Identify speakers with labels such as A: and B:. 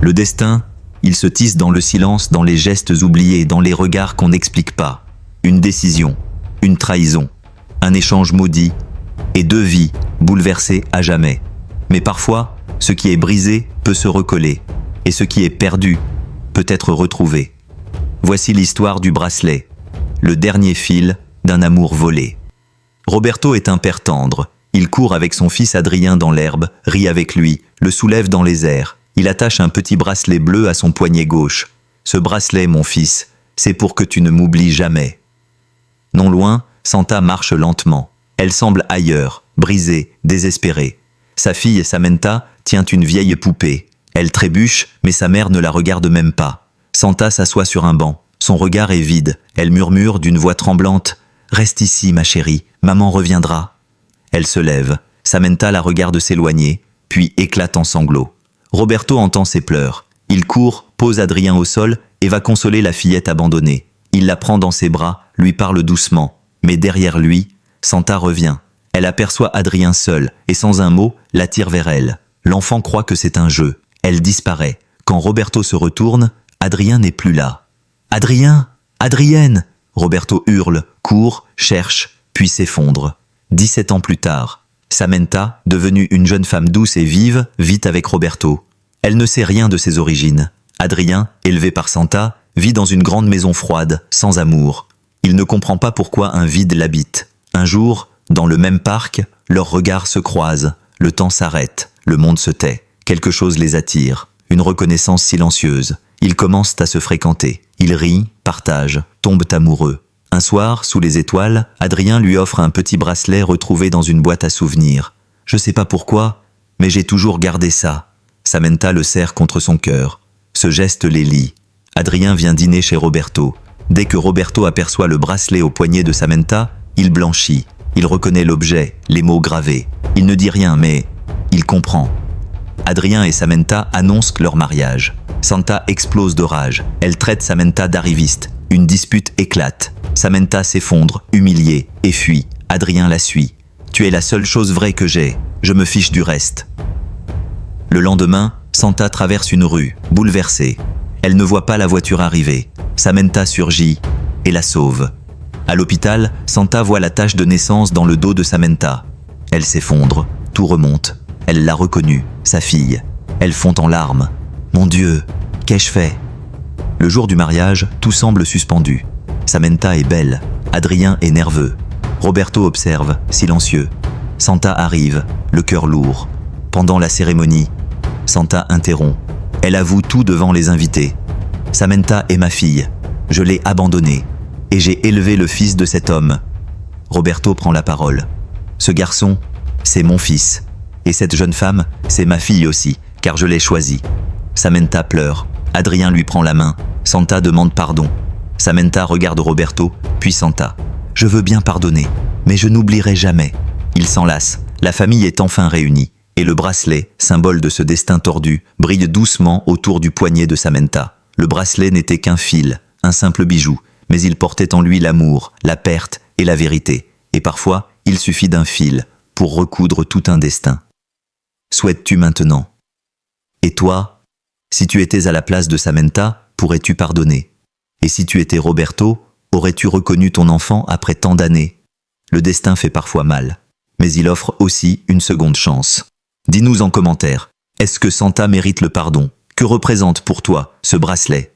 A: Le destin, il se tisse dans le silence, dans les gestes oubliés, dans les regards qu'on n'explique pas. Une décision, une trahison, un échange maudit, et deux vies bouleversées à jamais. Mais parfois, ce qui est brisé peut se recoller, et ce qui est perdu peut être retrouvé. Voici l'histoire du bracelet, le dernier fil d'un amour volé. Roberto est un père tendre. Il court avec son fils Adrien dans l'herbe, rit avec lui, le soulève dans les airs. Il attache un petit bracelet bleu à son poignet gauche. Ce bracelet, mon fils, c'est pour que tu ne m'oublies jamais. Non loin, Santa marche lentement. Elle semble ailleurs, brisée, désespérée. Sa fille, Samantha, tient une vieille poupée. Elle trébuche, mais sa mère ne la regarde même pas. Santa s'assoit sur un banc. Son regard est vide. Elle murmure d'une voix tremblante « Reste ici, ma chérie, maman reviendra. » Elle se lève. Samantha la regarde s'éloigner, puis éclate en sanglots. Roberto entend ses pleurs. Il court, pose Adrien au sol et va consoler la fillette abandonnée. Il la prend dans ses bras, lui parle doucement. Mais derrière lui, Santa revient. Elle aperçoit Adrien seul et sans un mot, l'attire vers elle. L'enfant croit que c'est un jeu. Elle disparaît. Quand Roberto se retourne, Adrien n'est plus là. « Adrien! Adrienne !» Roberto hurle, court, cherche, puis s'effondre. 17 ans plus tard, Samantha, devenue une jeune femme douce et vive, vit avec Roberto. Elle ne sait rien de ses origines. Adrien, élevé par Santa, vit dans une grande maison froide, sans amour. Il ne comprend pas pourquoi un vide l'habite. Un jour, dans le même parc, leurs regards se croisent. Le temps s'arrête, le monde se tait. Quelque chose les attire, une reconnaissance silencieuse. Ils commencent à se fréquenter. Ils rient, partagent, tombent amoureux. Un soir, sous les étoiles, Adrien lui offre un petit bracelet retrouvé dans une boîte à souvenirs. « Je sais pas pourquoi, mais j'ai toujours gardé ça. » Samantha le serre contre son cœur. Ce geste les lie. Adrien vient dîner chez Roberto. Dès que Roberto aperçoit le bracelet au poignet de Samantha, il blanchit. Il reconnaît l'objet, les mots gravés. Il ne dit rien, mais il comprend. Adrien et Samantha annoncent leur mariage. Santa explose de rage. Elle traite Samantha d'arriviste. Une dispute éclate. Samantha s'effondre, humiliée, et fuit. Adrien la suit. « Tu es la seule chose vraie que j'ai. Je me fiche du reste. » Le lendemain, Santa traverse une rue, bouleversée. Elle ne voit pas la voiture arriver. Samantha surgit et la sauve. À l'hôpital, Santa voit la tache de naissance dans le dos de Samantha. Elle s'effondre, tout remonte. Elle l'a reconnue, sa fille. Elle fond en larmes. « Mon Dieu, qu'ai-je fait ?» Le jour du mariage, tout semble suspendu. Samantha est belle, Adrien est nerveux. Roberto observe, silencieux. Santa arrive, le cœur lourd. Pendant la cérémonie, Santa interrompt. Elle avoue tout devant les invités. « Samantha est ma fille. Je l'ai abandonnée. Et j'ai élevé le fils de cet homme. » Roberto prend la parole. « Ce garçon, c'est mon fils. Et cette jeune femme, c'est ma fille aussi, car je l'ai choisie. » Samantha pleure. Adrien lui prend la main. Santa demande pardon. Samantha regarde Roberto, puis Santa. « Je veux bien pardonner, mais je n'oublierai jamais. » Ils s'enlacent. La famille est enfin réunie. Et le bracelet, symbole de ce destin tordu, brille doucement autour du poignet de Samantha. Le bracelet n'était qu'un fil, un simple bijou, mais il portait en lui l'amour, la perte et la vérité. Et parfois, il suffit d'un fil pour recoudre tout un destin. Souhaites-tu maintenant? Et toi, si tu étais à la place de Samantha, pourrais-tu pardonner? Et si tu étais Roberto, aurais-tu reconnu ton enfant après tant d'années? Le destin fait parfois mal, mais il offre aussi une seconde chance. Dis-nous en commentaire, est-ce que Santa mérite le pardon? Que représente pour toi ce bracelet?